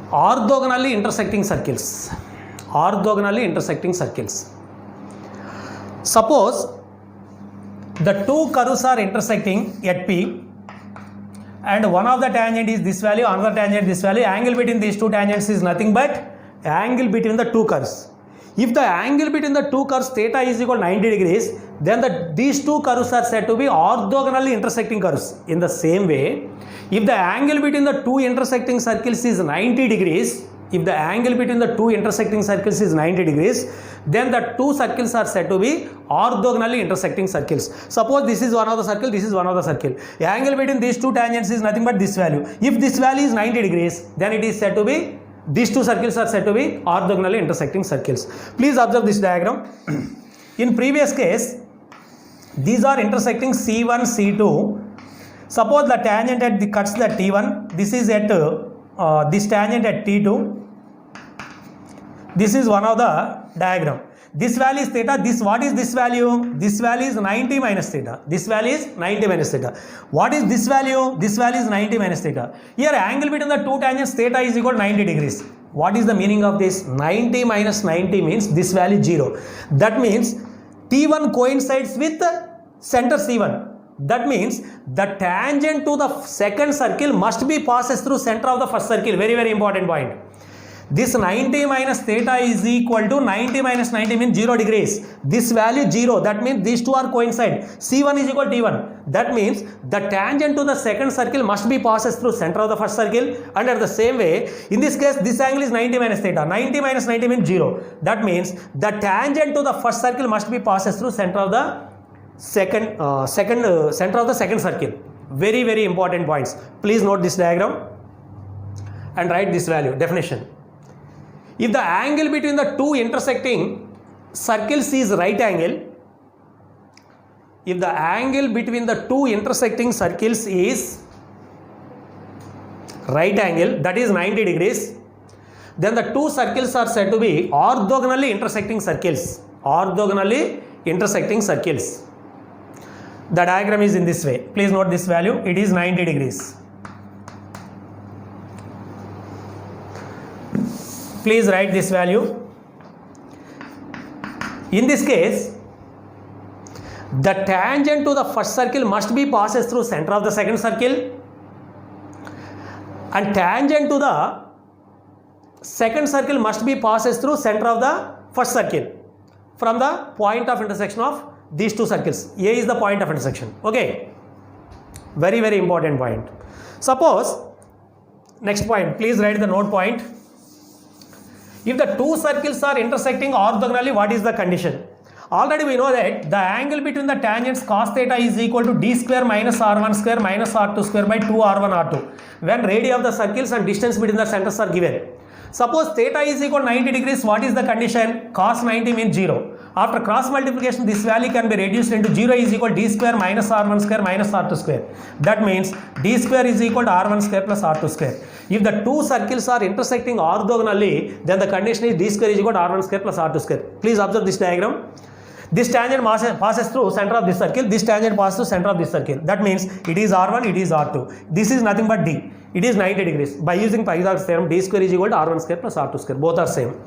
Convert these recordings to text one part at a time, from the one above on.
orthogonally intersecting circles. Orthogonally intersecting circles. Suppose the two curves are intersecting at P and one of the tangent is this value, another tangent this value. Angle between these two tangents is nothing but angle between the two curves. If the angle between the two curves theta is equal to 90 degrees, then these two curves are said to be orthogonally intersecting curves. In the same way, if the angle between the two intersecting circles is 90 degrees, if the angle between the two intersecting circles is 90 degrees, then the two circles are said to be orthogonally intersecting circles. Suppose this is one of the circle, this is one of the circle. The angle between these two tangents is nothing but this value. If this value is 90 degrees, then it is said to be, these two circles are said to be orthogonally intersecting circles. Please observe this diagram. In previous case, these are intersecting C1, C2. Suppose the tangent at the cuts the T1. This is at this tangent at T2. This is one of the diagram. This value is theta. This, what is this value? This value is 90 minus theta. This value is 90 minus theta. What is this value? This value is 90 minus theta. Here angle between the two tangents theta is equal to 90 degrees. What is the meaning of this? 90 minus 90 means this value 0. That means T1 coincides with center C1. That means the tangent to the second circle must be passes through center of the first circle. Very, very important point. This 90 minus theta is equal to 90 minus 90 means 0 degrees. This value 0. That means these two are coincide. C1 is equal to T1. That means the tangent to the second circle must be passes through center of the first circle. And at the same way, in this case, this angle is 90 minus theta. 90 minus 90 means 0. That means the tangent to the first circle must be passes through center of the center of the second circle. Very, very important points. Please note this diagram and write this value, definition. If the angle between the two intersecting circles is right angle, if the angle between the two intersecting circles is right angle, that is 90 degrees, then the two circles are said to be orthogonally intersecting circles. Orthogonally intersecting circles. The diagram is in this way. Please note this value. It is 90 degrees. Please write this value. In this case, the tangent to the first circle must be passes through center of the second circle, and tangent to the second circle must be passes through center of the first circle from the point of intersection of these two circles. A is the point of intersection. Okay, very, very important point. Suppose, next point, please write the note point. If the two circles are intersecting orthogonally, what is the condition? Already we know that the angle between the tangents cos theta is equal to d square minus r1 square minus r2 square by 2 r1 r2 when radii of the circles and distance between the centers are given. Suppose theta is equal to 90 degrees, what is the condition? Cos 90 means 0. After cross multiplication, this value can be reduced into 0 is equal to d square minus r1 square minus r2 square. That means d square is equal to r1 square plus r2 square. If the two circles are intersecting orthogonally, then the condition is d square is equal to r1 square plus r2 square. Please observe this diagram. This tangent passes through center of this circle. This tangent passes through center of this circle. That means it is r1, it is r2. This is nothing but d. It is 90 degrees. By using Pythagoras theorem, d square is equal to r1 square plus r2 square. Both are same.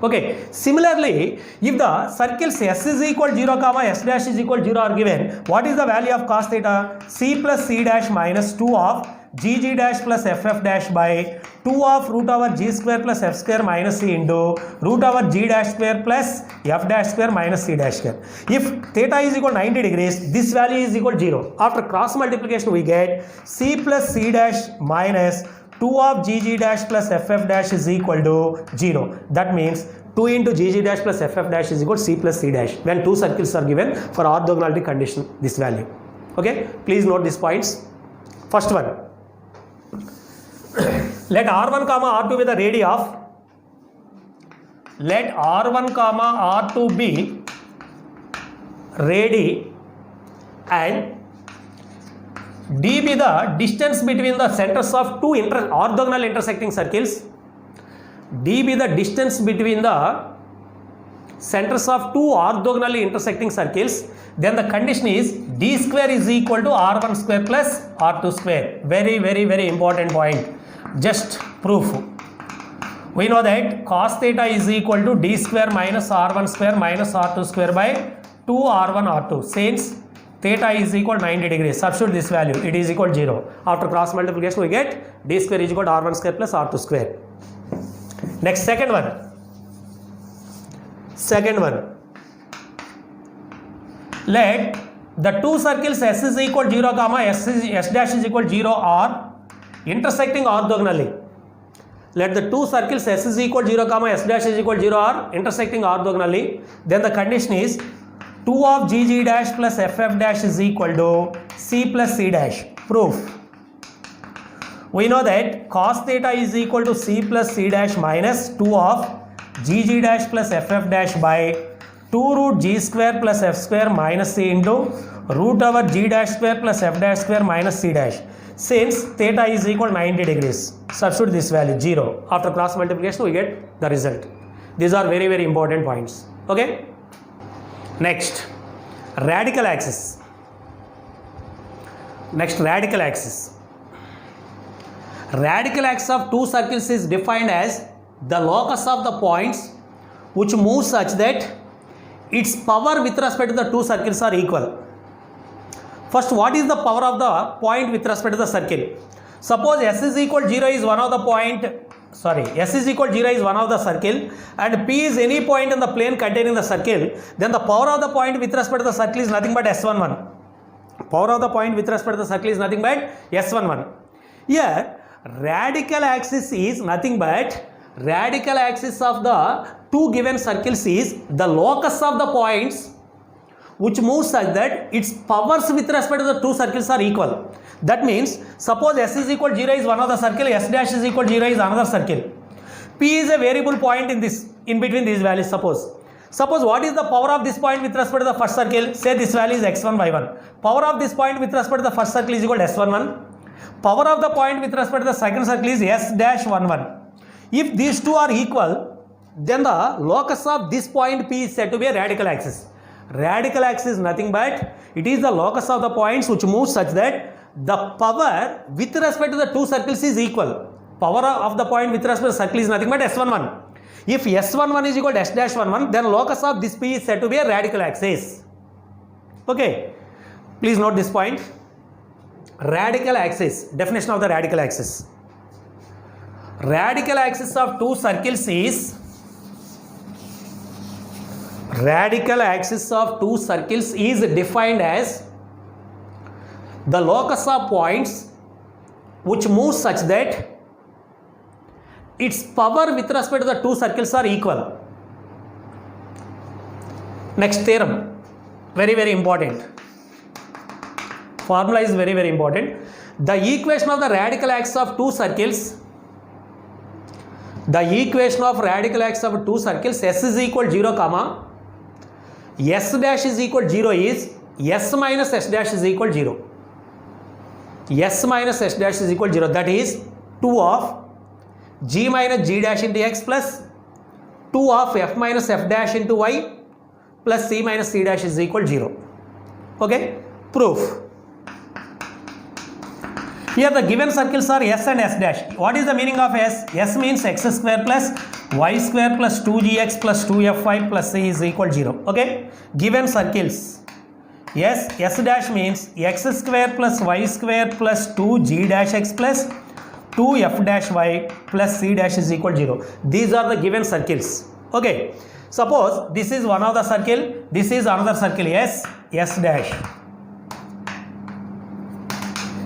Okay. Similarly, if the circles s is equal to 0, comma s dash is equal to 0 are given, what is the value of cos theta? C plus c dash minus 2 of gg dash plus ff dash by 2 of root over g square plus f square minus c into root over g dash square plus f dash square minus c dash square. If theta is equal to 90 degrees, this value is equal to 0. After cross multiplication, we get c plus c dash minus 2 of gg dash plus ff dash is equal to 0. That means 2 into gg dash plus ff dash is equal to c plus c dash when two circles are given for orthogonality condition, this value. Okay, please note these points. First one, let r1 comma r2 be the radii of, let r1 comma r2 be radii and d be the distance between the centers of two orthogonal intersecting circles. D be the distance between the centers of two orthogonally intersecting circles. Then the condition is d square is equal to r1 square plus r2 square. Very, very, very important point. Just proof. We know that cos theta is equal to d square minus r1 square minus r2 square by 2 r1 r2. Since theta is equal 90 degrees, substitute this value, it is equal 0. After cross multiplication we get d square is equal to r1 square plus r2 square. Next, second one. Let the two circles S is equal 0 comma S dash is equal 0 are intersecting orthogonally. Let the two circles S is equal 0 comma S dash is equal 0 are intersecting orthogonally. Then the condition is 2 of GG dash plus FF dash is equal to C plus C dash. Proof. We know that cos theta is equal to C plus C dash minus 2 of GG dash plus FF dash by 2 root G square plus F square minus C into root over G dash square plus F dash square minus C dash. Since theta is equal 90 degrees, substitute this value 0. After cross multiplication we get the result. These are very important points. Okay. Next, radical axis. Radical axis of two circles is defined as the locus of the points which move such that its power with respect to the two circles are equal. First, what is the power of the point with respect to the circle? Suppose S is equal 0 is one of the S is equal 0 is one of the circle and P is any point in the plane containing the circle, then the power of the point with respect to the circle is nothing but S11. Power of the point with respect to the circle is nothing but S11. Here, radical axis is nothing but radical axis of the two given circles is the locus of the points which moves such that its powers with respect to the two circles are equal. That means, suppose S is equal 0 is one of the circle, S dash is equal 0 is another circle. P is a variable point in between these values. Suppose what is the power of this point with respect to the first circle? Say this value is x1, y1. Power of this point with respect to the first circle is equal to s11. Power of the point with respect to the second circle is s dash 11. If these two are equal, then the locus of this point P is said to be a radical axis. Radical axis is nothing but it is the locus of the points which move such that the power with respect to the two circles is equal. Power of the point with respect to the circle is nothing but S11. If S11 is equal to S dash 11, then locus of this P is said to be a radical axis. Okay, please note this point. Radical axis, definition of the radical axis. Radical axis of two circles is defined as the locus of points which move such that its power with respect to the two circles are equal. Next theorem, very important. Formula is very important. The equation of the radical axis of two circles, S is equal 0 comma S dash is equal 0 is S minus S dash is equal 0. S minus S dash is equal 0. That is 2 of G minus G dash into X plus 2 of F minus F dash into Y plus C minus C dash is equal 0. Okay. Proof. Here the given circles are S and S dash. What is the meaning of S? S means X square plus Y square plus 2GX plus 2FY plus C is equal 0. Okay. Given circles. Yes, S dash means X square plus Y square plus 2G dash X plus 2F dash Y plus C dash is equal 0. These are the given circles. Okay. Suppose this is one of the circle, this is another circle, S dash.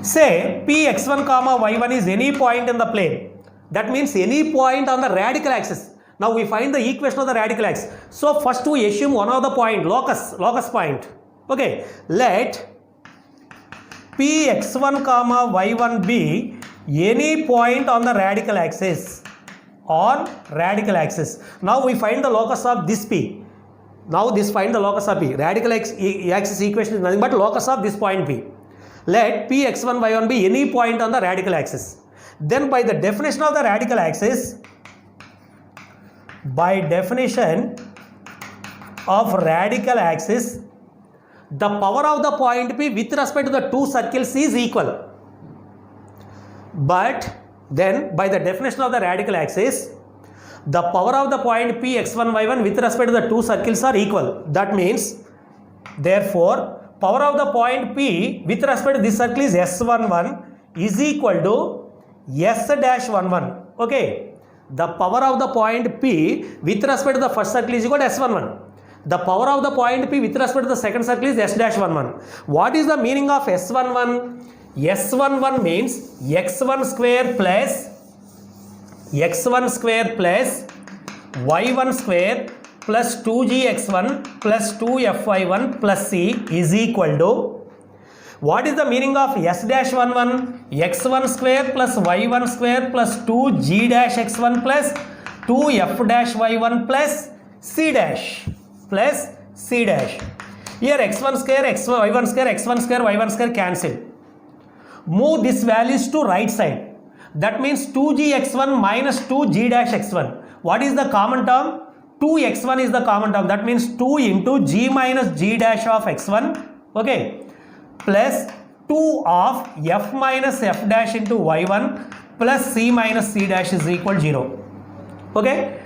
Say Px1 comma y1 is any point in the plane. That means any point on the radical axis. Now we find the equation of the radical axis. So first we assume one of the point, locus point. Okay. Let Px1 comma y1 be any point on the radical axis. Now we find the locus of this P. Now this find the locus of P. Radical axis equation is nothing but locus of this point P. Let Px1 y1 be any point on the radical axis. Then by the definition of the radical axis, the power of the point P with respect to the two circles is equal. But then by the definition of the radical axis, the power of the point P x1 y1 with respect to the two circles are equal. That means, therefore, power of the point P with respect to this circle is S11 is equal to S dash 11. Okay. The power of the point P with respect to the first circle is equal to S11. The power of the point P with respect to the second circle is S dash 11. What is the meaning of S11? S11 means x1 square plus y1 square plus 2gx1 plus 2fy1 plus c is equal to, what is the meaning of S dash 11? x1 square plus y1 square plus 2g dash x1 plus 2f dash y1 plus c dash. Here x1 square, y1 square, x1 square, y1 square cancel. Move these values to right side. That means 2gx1 minus 2g dash x1. What is the common term? 2x1 is the common term. That means 2 into g minus g dash of x1. Okay. Plus 2 of f minus f dash into y1 plus c minus c dash is equal to 0. Okay.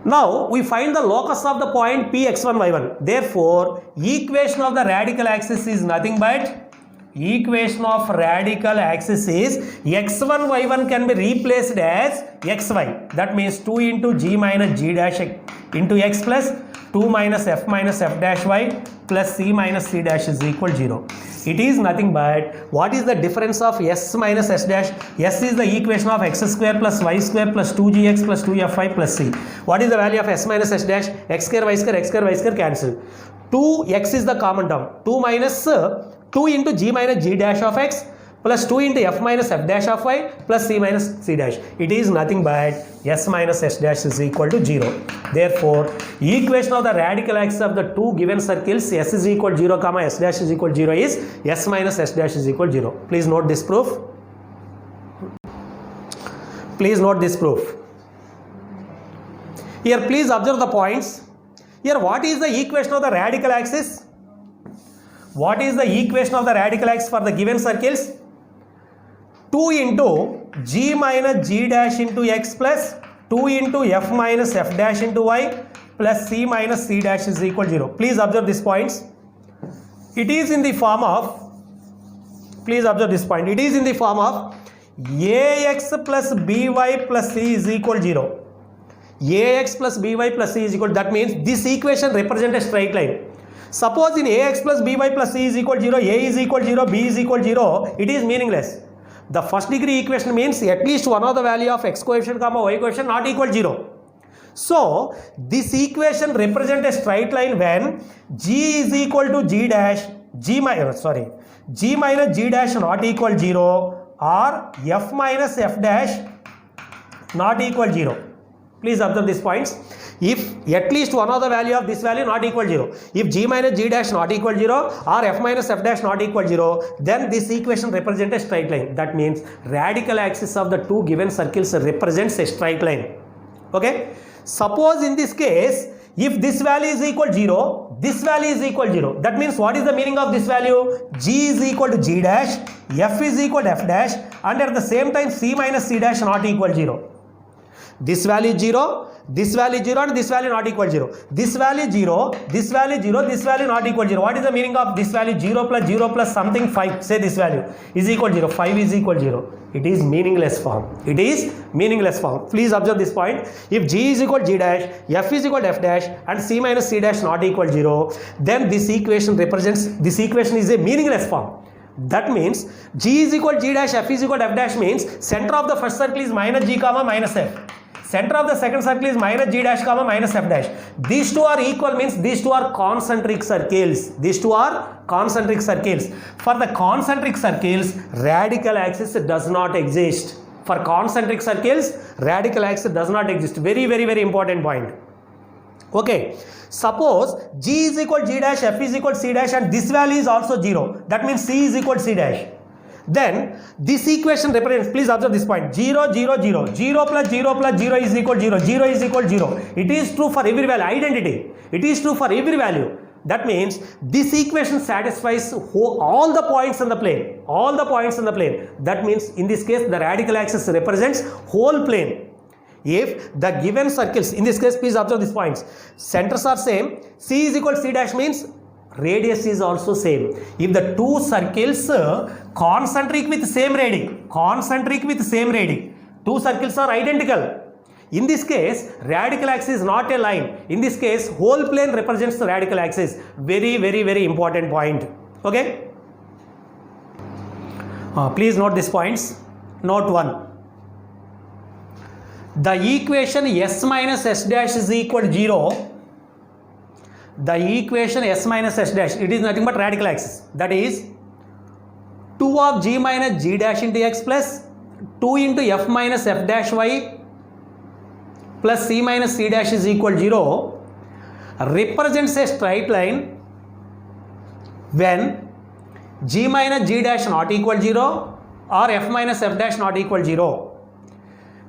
Now we find the locus of the point P x1 y1. Therefore, equation of the radical axis is nothing but equation of radical axis is x1 y1 can be replaced as xy. That means 2 into g minus g dash into x plus 2 minus f dash y plus c minus c dash is equal to 0. It is nothing but, what is the difference of s minus s dash? S is the equation of x square plus y square plus 2gx plus 2fy plus c. What is the value of s minus s dash? X square y square cancel. 2x is the common term. 2 minus 2 into g minus g dash of x plus 2 into f minus f dash of y plus c minus c dash. It is nothing but s minus s dash is equal to 0. Therefore, equation of the radical axis of the two given circles s is equal to 0 comma s dash is equal to 0 is s minus s dash is equal to 0. Please note this proof. Please note this proof. Here please observe the points. Here what is the equation of the radical axis? What is the equation of the radical axis for the given circles? 2 into g minus g dash into x plus 2 into f minus f dash into y plus c minus c dash is equal to 0. Please observe these points. It is in the form of, please observe this point, it is in the form of ax plus by plus c is equal to 0. Ax plus by plus c is equal to, that means this equation represents a straight line. Suppose in ax plus by plus c is equal to 0, a is equal to 0, b is equal to 0, it is meaningless. The first degree equation means at least one of the value of x coefficient comma y coefficient not equal to 0. So, this equation represents a straight line when g is equal to g dash, g minus g dash not equal to 0 or f minus f dash not equal to 0. Please observe these points. If at least one of the value of this value not equal to 0, if g minus g dash not equal to 0 or f minus f dash not equal to 0, then this equation represents a straight line. That means radical axis of the two given circles represents a straight line. Okay. Suppose in this case, if this value is equal to 0, this value is equal to 0. That means what is the meaning of this value? G is equal to g dash, f is equal to f dash, and at the same time c minus c dash not equal to 0. This value 0, this value 0 and this value not equal to 0. This value 0, this value 0, this value not equal to 0. What is the meaning of this value 0 plus something 5? Say this value is equal to 0. 5 is equal to 0. It is meaningless form. It is meaningless form. Please observe this point. If g is equal to g dash, f is equal to f dash and c minus c dash not equal to 0, then this equation is a meaningless form. That means g is equal to g dash, f is equal to f dash means center of the first circle is minus g comma minus f. Center of the second circle is minus g dash comma minus f dash. These two are equal means these two are concentric circles. These two are concentric circles. For the concentric circles, radical axis does not exist. For concentric circles, radical axis does not exist. Very, very, very important point. Okay. Suppose g is equal to g dash, f is equal to c dash and this value is also 0. That means c is equal to c dash. Then this equation represents, please observe this point, 0, 0, 0, 0 plus 0 plus 0 is equal to 0, 0 is equal to 0. It is true for every value, identity. It is true for every value. That means this equation satisfies all the points in the plane. All the points in the plane. That means in this case the radical axis represents whole plane. If the given circles, in this case please observe these points, centers are same, C is equal to C dash means radius is also same. If the two circles concentric with same radii, two circles are identical. In this case, radical axis is not a line. In this case, whole plane represents the radical axis. Very, very, very important point. Okay? Please note these points. Note 1. The equation S minus S dash is equal to 0. The equation S minus S dash, it is nothing but radical axis. That is 2 of G minus G dash into X plus 2 into F minus F dash Y plus C minus C dash is equal to 0 represents a straight line when G minus G dash not equal to 0 or F minus F dash not equal to 0.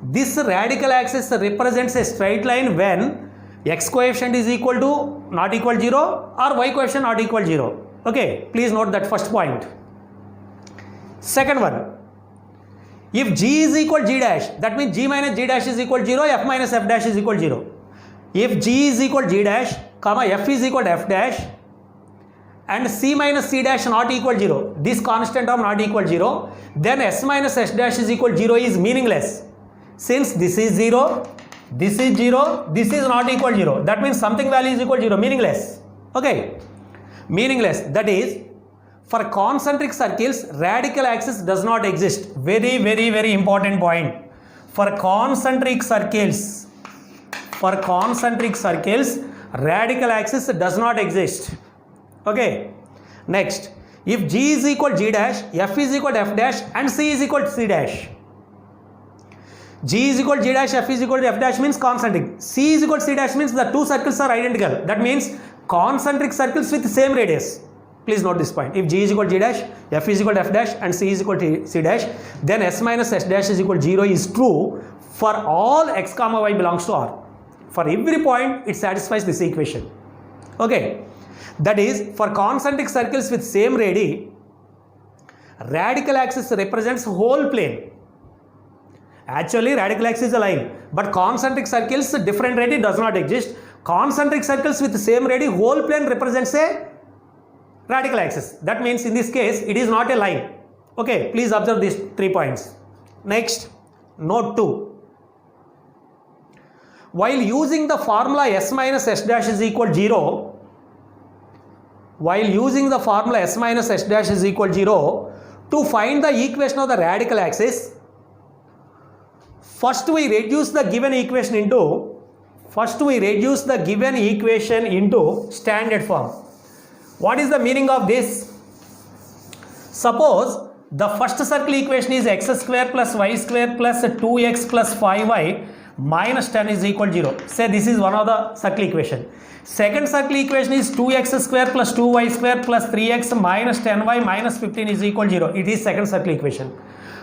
This radical axis represents a straight line when X coefficient is equal to not equal to 0 or Y coefficient not equal to 0. Okay, please note that first point. Second one, if G is equal to G dash, that means G minus G dash is equal to 0, F minus F dash is equal to 0. If G is equal to G dash, comma F is equal to F dash and C minus C dash not equal to 0, this constant term not equal to 0, then S minus S dash is equal to 0 is meaningless. Since this is 0, this is 0, this is not equal to 0. That means something value is equal to 0, meaningless. Okay, meaningless. That is, for concentric circles, radical axis does not exist. Very, very, very important point. For concentric circles, radical axis does not exist. Okay, next, if G is equal to G dash, F is equal to F dash and C is equal to C dash. G is equal to G dash, F is equal to F dash means concentric. C is equal to C dash means the two circles are identical. That means concentric circles with same radius. Please note this point. If G is equal to G dash, F is equal to F dash and C is equal to C dash, then S minus S dash is equal to 0 is true for all x comma y belongs to R. For every point, it satisfies this equation. Okay. That is, for concentric circles with same radii, radical axis represents whole plane. Actually, radical axis is a line, but concentric circles different radii does not exist. Concentric circles with the same radii, whole plane represents a radical axis. That means in this case, it is not a line. Okay, please observe these 3 points. Next, note 2. While using the formula S minus S dash is equal to 0, to find the equation of the radical axis, first we reduce the given equation into standard form. What is the meaning of this? Suppose the first circle equation is x square plus y square plus 2x plus 5y minus 10 is equal to 0. Say this is one of the circle equation. Second circle equation is 2x square plus 2y square plus 3x minus 10y minus 15 is equal to 0. It is second circle equation.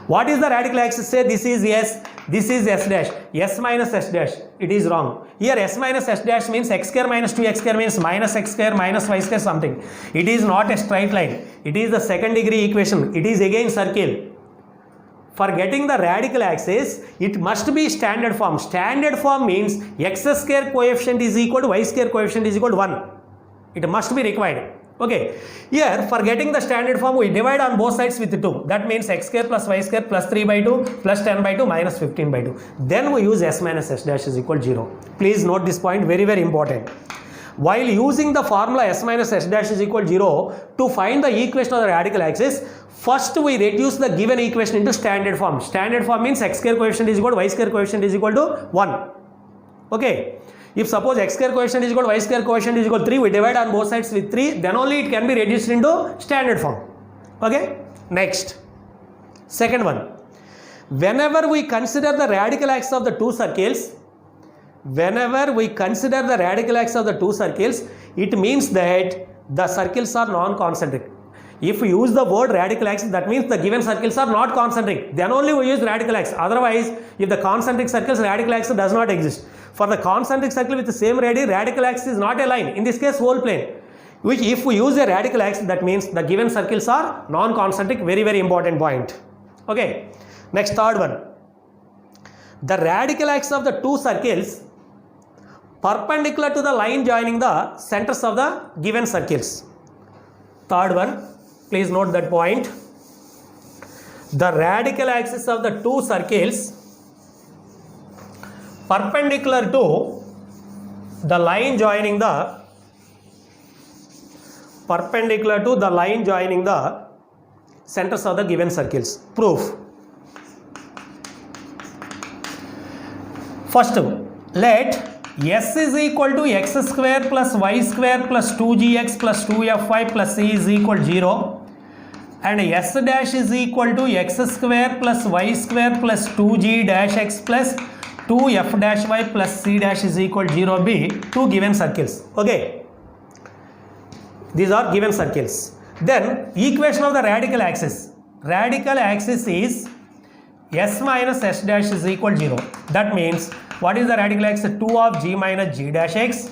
What is the radical axis? Say this is S, this is S dash, S minus S dash. It is wrong. Here S minus S dash means x square minus 2x square means minus x square minus y square something. It is not a straight line. It is the second degree equation. It is again circle. For getting the radical axis, it must be standard form. Standard form means x square coefficient is equal to y square coefficient is equal to 1. It must be required. Okay. Here, for getting the standard form, we divide on both sides with 2. That means x square plus y square plus 3 by 2 plus 10 by 2 minus 15 by 2. Then we use S minus S dash is equal to 0. Please note this point, very, very important. While using the formula S minus S dash is equal to 0 to find the equation of the radical axis, first we reduce the given equation into standard form. Standard form means x square coefficient is equal to y square coefficient is equal to 1. Okay. If suppose x square coefficient is equal to y square coefficient is equal to 3, we divide on both sides with 3, then only it can be reduced into standard form. Okay. Next. Second one. Whenever we consider the radical axis of the two circles, it means that the circles are non-concentric. If we use the word radical axis, that means the given circles are not concentric. Then only we use radical axis. Otherwise, if the concentric circles, radical axis does not exist. For the concentric circle with the same radii, radical axis is not a line. In this case, whole plane. Which if we use a radical axis, that means the given circles are non-concentric. Very, very important point. Okay. Next, third one. the radial axis of the two circles perpendicular to the line joining the centers of the given circles. Third one, please note that point. The radial axis of the two circles perpendicular to the line joining the centers of the given circles. Proof. First, let s is equal to x square plus y square plus 2gx plus 2fy plus c is equal 0 and s dash is equal to x square plus y square plus 2g dash x plus 2f dash y plus c dash is equal 0 be two given circles. Okay, these are given circles. Then equation of the radial axis is s minus s dash is equal 0. That means what is the radial axis? 2 of g minus g dash x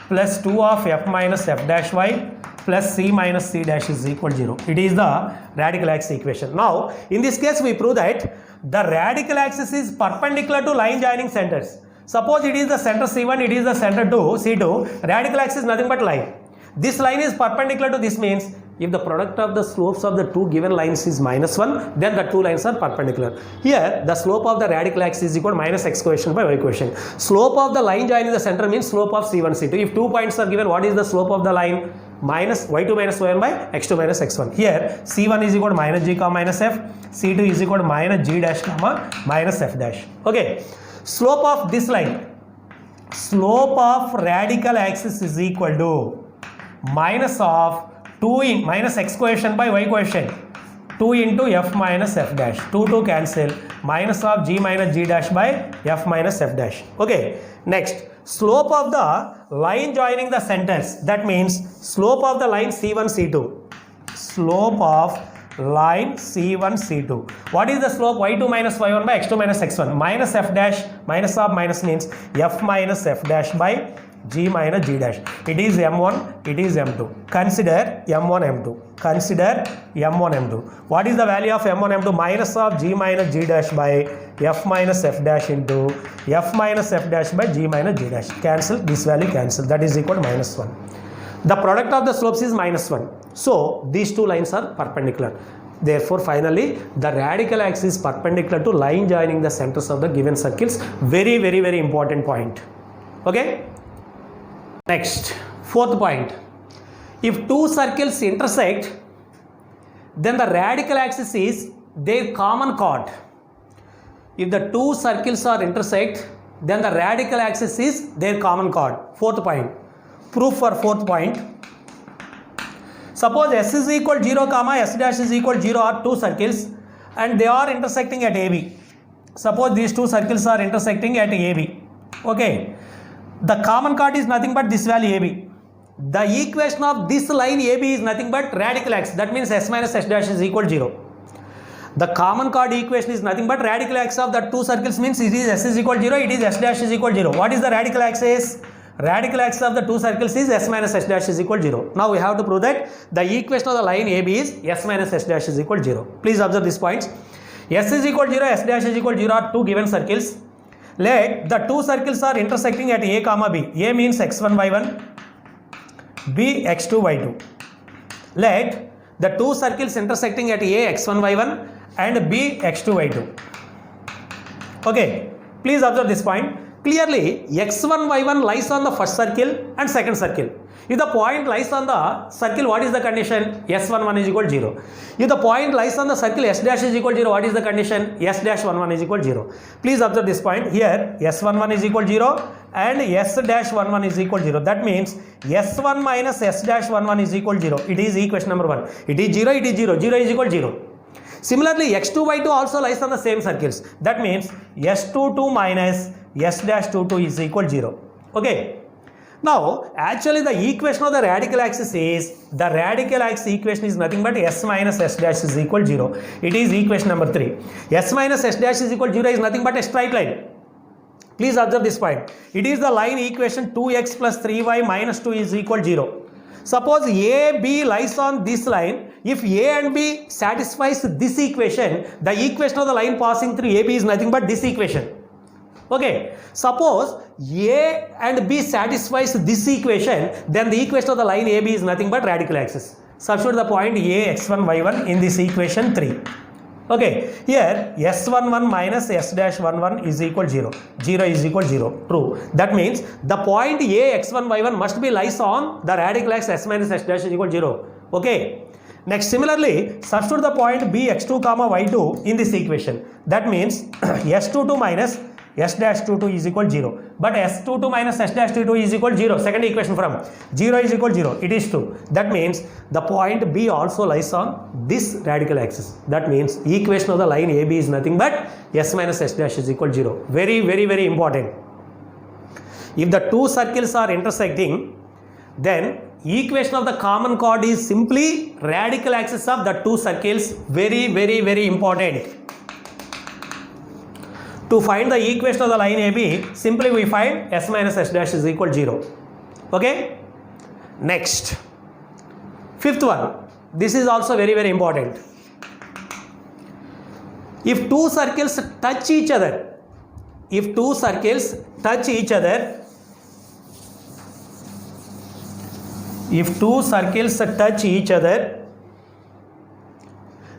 plus 2 of f minus f dash y plus c minus c dash is equal 0. It is the radial axis equation. Now in this case we prove that the radial axis is perpendicular to line joining centers. Suppose it is the center C1, it is the center C2. Radial axis is nothing but line. This line is perpendicular to this, means if the product of the slopes of the two given lines is -1, then the two lines are perpendicular. Here the slope of the radial axis is equal to minus x coefficient by y coefficient. Slope of the line joining the center means slope of C1, C2. If 2 points are given, what is the slope of the line? Minus y2 minus y1 by x2 minus x1. Here C1 is equal to minus g comma minus f, C2 is equal to minus g dash comma minus f dash. Okay, slope of this line, slope of radial axis is equal to minus of 2 in minus x coefficient by y coefficient, 2 into f minus f dash, 2 cancel, minus of g minus g dash by f minus f dash. Okay, next, slope of the line joining the centers, that means slope of the line C1 C2, slope of line C1 C2. What is the slope? y2 minus y1 by x2 minus x1, minus f dash, minus of minus means f minus f dash by g minus g dash. It is m1, it is m2. Consider m1 m2, consider m1 m2. What is the value of m1 m2? Minus of g minus g dash by f minus f dash into f minus f dash by g minus g dash. Cancel, this value cancel, that is equal to -1. The product of the slopes is -1. So these two lines are perpendicular. Therefore finally the radial axis is perpendicular to line joining the centers of the given circles. Very important point. Okay, next, fourth point. If two circles intersect, then the radial axis is their common chord. If the two circles are intersect, then the radial axis is their common chord. Fourth point. Proof for fourth point. Suppose s is equal 0 comma s dash is equal 0 are two circles and they are intersecting at AB. Suppose these two circles are intersecting at AB. Okay, the common chord is nothing but this value AB. The equation of this line AB is nothing but radial axis, that means s minus s dash is equal 0. The common chord equation is nothing but radial axis of the two circles, means it is s is equal 0, it is s dash is equal 0. What is the radial axis? Radial axis of the two circles is s minus s dash is equal 0. Now we have to prove that the equation of the line AB is s minus s dash is equal 0. Please observe these points. S is equal 0, s dash is equal 0 are two given circles. Let the two circles are intersecting at A comma B. A means x1 y1, B x2 y2. Let the two circles intersecting at A x1 y1 and B x2 y2. Okay, please observe this point. Clearly x1 y1 lies on the first circle and second circle. If the point lies on the circle, what is the condition? S11 is equal 0. If the point lies on the circle s dash is equal 0, what is the condition? S dash 11 is equal 0. Please observe this point. Here s11 is equal 0 and s dash 11 is equal 0. That means s1 minus s dash 11 is equal 0. It is equation number 1. It is 0, it is 0. 0 is equal 0. Similarly x2 y2 also lies on the same circles. That means s22 minus s dash 22 is equal 0. Okay. Now actually the equation of the radial axis is, the radial axis equation is nothing but s minus s dash is equal 0. It is equation number 3. S minus s dash is equal 0 is nothing but a straight line. Please observe this point. It is the line equation 2x plus 3y minus 2 is equal 0. Suppose AB lies on this line. If A and B satisfies this equation, the equation of the line passing through AB is nothing but this equation. Okay, suppose A and B satisfies this equation, then the equation of the line AB is nothing but radical axis. Substitute the point A x1 y1 in this equation 3. Okay, here S11 minus S dash 11 is equal 0. 0 is equal 0. True. That means the point A x1 y1 must be lies on the radical axis S minus S dash is equal 0. Okay. Next, similarly, substitute the point B x2 comma y2 in this equation. That means S22 minus S dash 22 is equal 0. But S22 minus S dash 22 is equal 0. Second equation from 0 is equal 0. It is 2. That means the point B also lies on this radical axis. That means equation of the line AB is nothing but S minus S dash is equal 0. Very, very, very important. If the two circles are intersecting, then equation of the common chord is simply radical axis of the two circles. Very, very, very important. To find the equation of the line AB, simply we find S minus S dash is equal 0. Okay? Next. Fifth one. This is also very, very important. If two circles touch each other,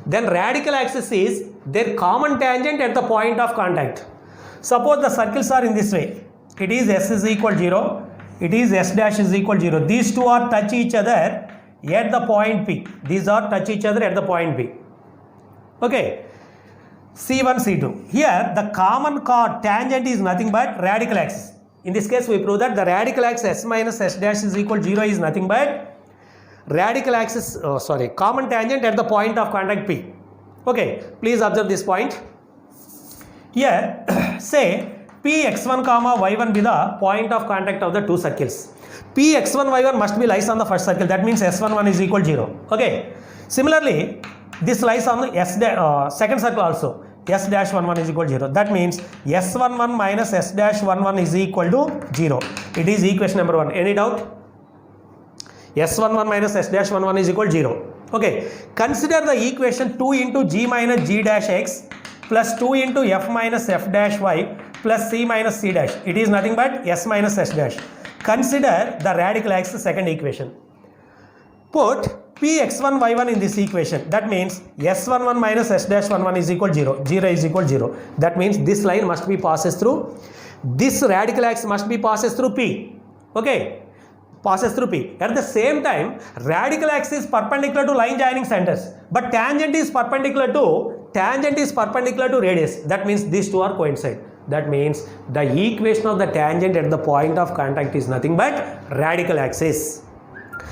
then radical axis is their common tangent at the point of contact. Suppose the circles are in this way. It is S is equal 0. It is S dash is equal 0. These two are touch each other at the point P. These are touch each other at the point P. Okay. C1, C2. Here the common chord tangent is nothing but radical axis. In this case we prove that the radical axis S minus S dash is equal 0 is nothing but radical axis, common tangent at the point of contact P. Okay, please observe this point. Here, say P x1 comma y1 be the point of contact of the two circles. P x1 y1 must be lies on the first circle. That means S11 is equal 0. Okay. Similarly, this lies on the second circle also. S dash 11 is equal 0. That means S11 minus S dash 11 is equal to 0. It is equation number 1. Any doubt? S11 minus S dash 11 is equal 0. Okay. Consider the equation 2 into G minus G dash X plus 2 into F minus F dash Y plus C minus C dash. It is nothing but S minus S dash. Consider the radical axis second equation. Put P x1 y1 in this equation. That means S11 minus S dash 11 is equal 0. 0 is equal 0. That means this line must be passes through. This radical axis must be passes through P. Okay. Passes through P. At the same time, radical axis is perpendicular to line joining centers, but tangent is perpendicular to radius. That means these two are coincide. That means the equation of the tangent at the point of contact is nothing but radical axis.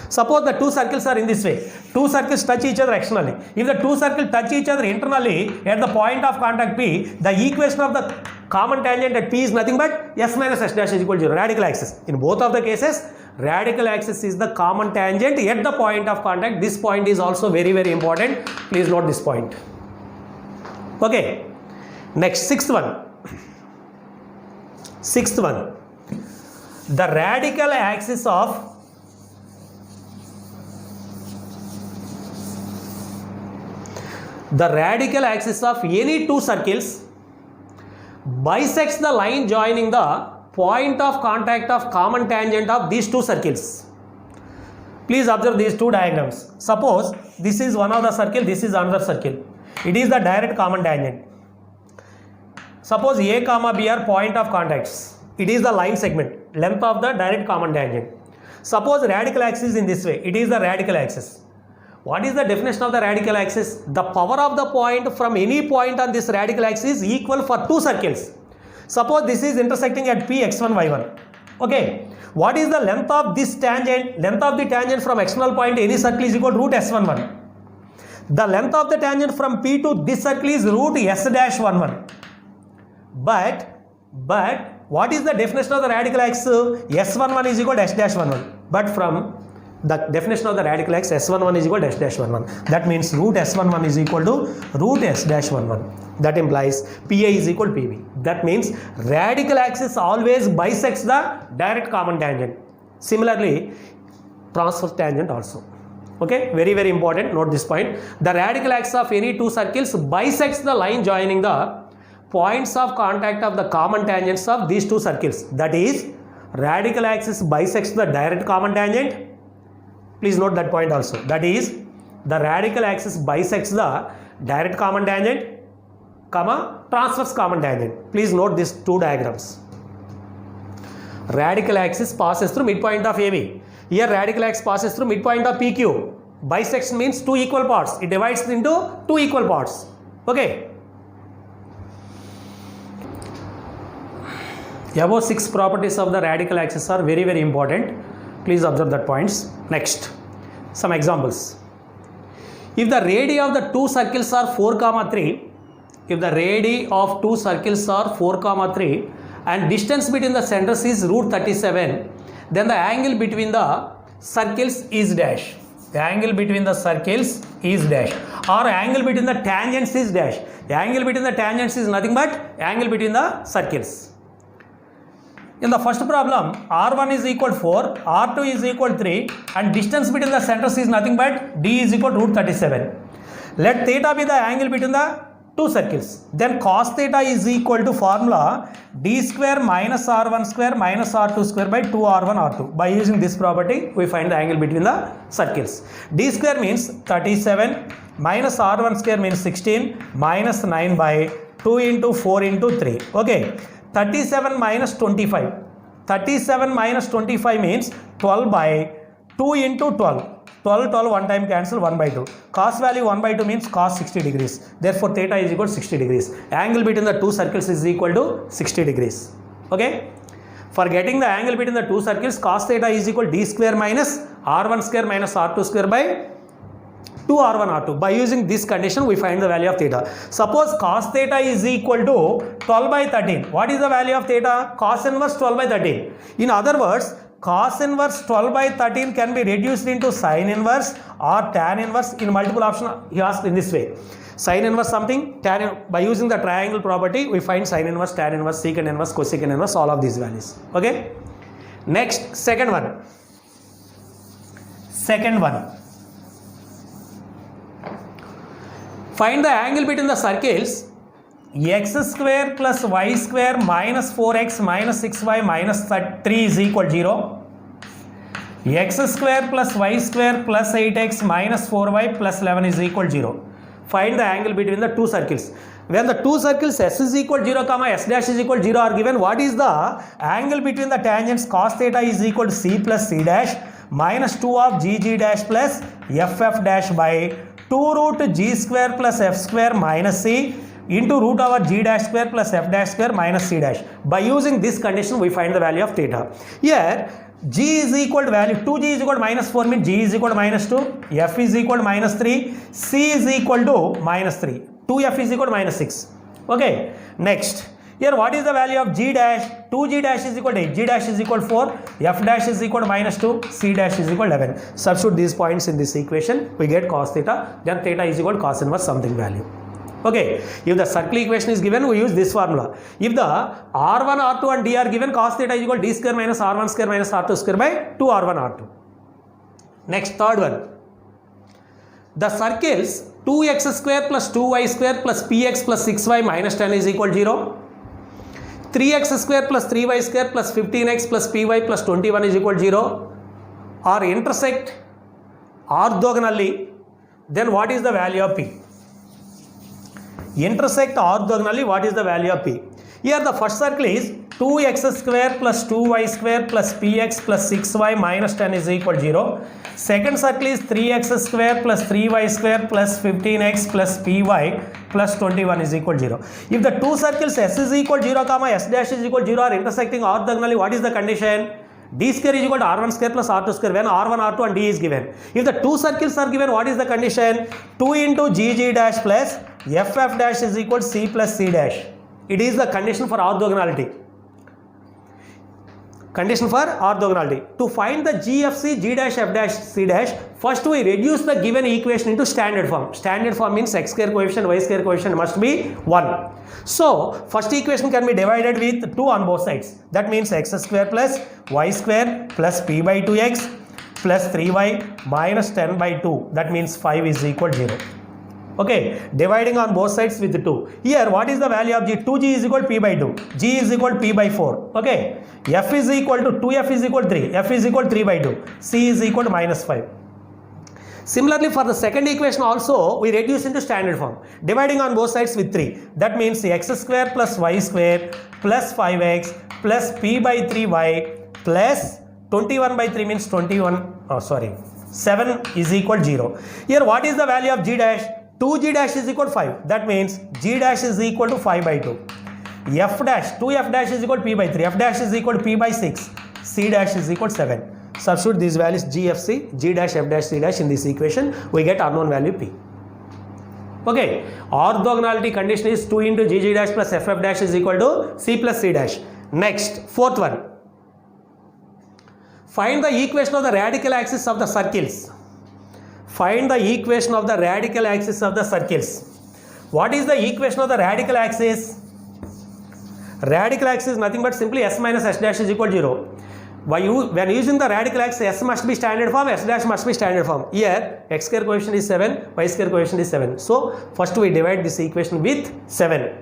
Suppose the two circles are in this way. Two circles touch each other externally. If the two circles touch each other internally at the point of contact P, the equation of the common tangent at P is nothing but S minus S dash is equal to 0. Radical axis. In both of the cases, radical axis is the common tangent at the point of contact. This point is also very, very important. Please note this point. Okay. Next, sixth one. The radical axis of any two circles bisects the line joining the point of contact of common tangent of these two circles. Please observe these two diagrams. Suppose this is one of the circle, this is another circle. It is the direct common tangent. Suppose A comma B are point of contacts. It is the line segment, length of the direct common tangent. Suppose radical axis is in this way. It is the radical axis. What is the definition of the radical axis? The power of the point from any point on this radical axis is equal for two circles. Suppose this is intersecting at P x1 y1. Okay. What is the length of this tangent? Length of the tangent from external point any circle is equal to root S11. The length of the tangent from P to this circle is root S dash 11. But what is the definition of the radical axis? S11 is equal to S dash 11. But from the definition of the radical axis, S11 is equal to S dash 11. That means root S11 is equal to root S dash 11. That implies PA is equal to PB. That means radical axis always bisects the direct common tangent. Similarly, transverse tangent also. Okay, very, very important. Note this point. The radical axis of any two circles bisects the line joining the points of contact of the common tangents of these two circles. That is, radical axis bisects the direct common tangent. Please note that point also. That is, the radical axis bisects the direct common tangent, comma, transverse common tangent. Please note these two diagrams. Radical axis passes through midpoint of AB. Here radical axis passes through midpoint of PQ. Bisection means two equal parts. It divides into two equal parts. Okay. Above 6 properties of the radical axis are very, very important. Please observe that points. Next, some examples. If the radii of the two circles are 4, 3, if the radii of two circles are 4, 3 and distance between the centers is root 37, then the angle between the circles is dash. The angle between the circles is dash, or angle between the tangents is dash. The angle between the tangents is nothing but angle between the circles. In the first problem, R1 is equal to 4, R2 is equal to 3 and distance between the centers is nothing but D is equal to root 37. Let theta be the angle between the two circles. Then cos theta is equal to formula D square minus R1 square minus R2 square by 2R1 R2. By using this property, we find the angle between the circles. D square means 37 minus R1 square means 16 minus 9 by 2 into 4 into 3. Okay. 37 minus 25. 37 minus 25 means 12 by 2 into 12. 12 one time cancel 1 by 2. Cos value 1 by 2 means cos 60 degrees. Therefore theta is equal to 60 degrees. Angle between the two circles is equal to 60 degrees. Okay. For getting the angle between the two circles, cos theta is equal to D square minus R1 square minus R2 square by 2R1 R2. By using this condition, we find the value of theta. Suppose cos theta is equal to 12 by 13. What is the value of theta? Cos inverse 12 by 13. In other words, cos inverse 12 by 13 can be reduced into sin inverse or tan inverse. In multiple option, he asked in this way. Sin inverse something, by using the triangle property, we find sin inverse, tan inverse, secant inverse, cosecant inverse, all of these values. Okay. Next, second one. Find the angle between the circles x square plus y square minus 4x minus 6y minus 3 is equal to 0. X square plus y square plus 8x minus 4y plus 11 is equal to 0. Find the angle between the two circles. When the two circles s is equal to 0, s dash is equal to 0 are given, what is the angle between the tangents? Cos theta is equal to c plus c dash minus 2 of g dash plus ff dash by 2 root g square plus f square minus c into root over g dash square plus f dash square minus c dash. By using this condition, we find the value of theta. Here, g is equal to value 2g is equal to minus 4 means g is equal to minus 2, f is equal to minus 3, c is equal to minus 3, 2f is equal to minus 6. Okay, next. Here what is the value of g dash? 2g dash is equal to 8, g dash is equal to 4, f dash is equal to minus 2, c dash is equal to 11. Substitute these points in this equation, we get cos theta, then theta is equal to cos inverse something value. Okay, if the circle equation is given, we use this formula. If the R1, R2 and D are given, cos theta is equal to D square minus R1 square minus R2 square by 2R1, R2. Next, third one. The circles 2x square plus 2y square plus px plus 6y minus 10 is equal to 0. 3x square plus 3y square plus 15x plus py plus 21 is equal to 0 are intersect orthogonally, then what is the value of p? Intersect orthogonally, what is the value of p? Here the first circle is 2x square plus 2y square plus px plus 6y minus 10 is equal to 0. Second circle is 3x square plus 3y square plus 15x plus py plus 21 is equal to 0. If the two circles s is equal to 0, s dash is equal to 0 are intersecting orthogonally, what is the condition? D square is equal to R1 square plus R2 square when R1, R2 and D is given. If the two circles are given, what is the condition? 2 into GG dash plus FF dash is equal to C plus C dash. It is the condition for orthogonality. Condition for orthogonality. To find the G of C, G dash, F dash, C dash, first we reduce the given equation into standard form. Standard form means x square coefficient, y square coefficient must be 1. So, first equation can be divided with 2 on both sides. That means x square plus y square plus p by 2x plus 3y minus 10 by 2. That means 5 is equal to 0. Okay, dividing on both sides with 2. Here, what is the value of g? 2g is equal to p by 2. G is equal to p by 4. Okay, f is equal to 2f is equal to 3. F is equal to 3 by 2. C is equal to minus 5. Similarly, for the second equation also, we reduce into standard form. Dividing on both sides with 3. That means x square plus y square plus 5x plus p by 3y plus 21 by 3 means 7 is equal to 0. Here, what is the value of g dash? 2g dash is equal to 5. That means g dash is equal to 5 by 2. F dash, 2f dash is equal to p by 3. F dash is equal to p by 6. C dash is equal to 7. Substitute these values g, f, c, g dash, f dash, c dash in this equation. We get unknown value p. Okay. Orthogonality condition is 2 into g, g dash plus f, f dash is equal to c plus c dash. Next, fourth one. Find the equation of the radical axis of the circles. Find the equation of the radical axis of the circles. What is the equation of the radical axis? Radical axis is nothing but simply s minus s dash is equal to 0. When using the radical axis, s must be standard form, s dash must be standard form. Here, x square coefficient is 7, y square coefficient is 7. So, first we divide this equation with 7.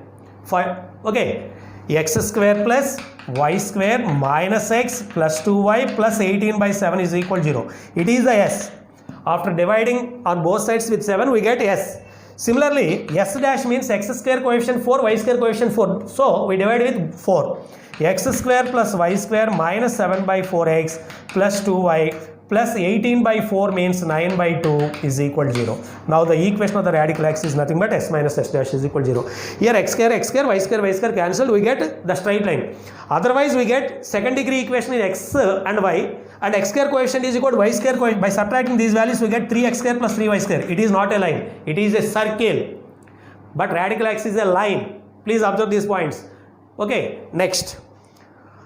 Okay, x square plus y square minus x plus 2y plus 18 by 7 is equal to 0. It is the s. After dividing on both sides with 7, we get s. Similarly, s dash means x square coefficient 4, y square coefficient 4. So, we divide with 4. X square plus y square minus 7 by 4x plus 2y plus 18 by 4 means 9 by 2 is equal to 0. Now, the equation of the radical axis is nothing but s minus s dash is equal to 0. Here x square, y square cancelled, we get the straight line. Otherwise, we get second degree equation is x and y, and x square coefficient is equal to y square coefficient. By subtracting these values, we get 3x square plus 3y square. It is not a line, it is a circle. But radical axis is a line. Please observe these points. Okay, next.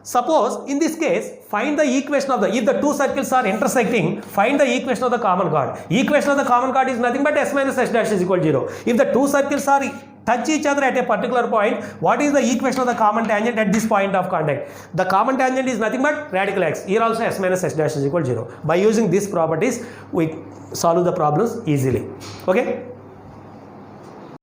Suppose in this case, find the equation of if the two circles are intersecting, find the equation of the common chord. Equation of the common chord is nothing but s minus s dash is equal to 0. If the two circles are touch each other at a particular point, what is the equation of the common tangent at this point of contact? The common tangent is nothing but radical axis. Here also s minus s dash is equal to 0. By using these properties, we solve the problems easily. Okay.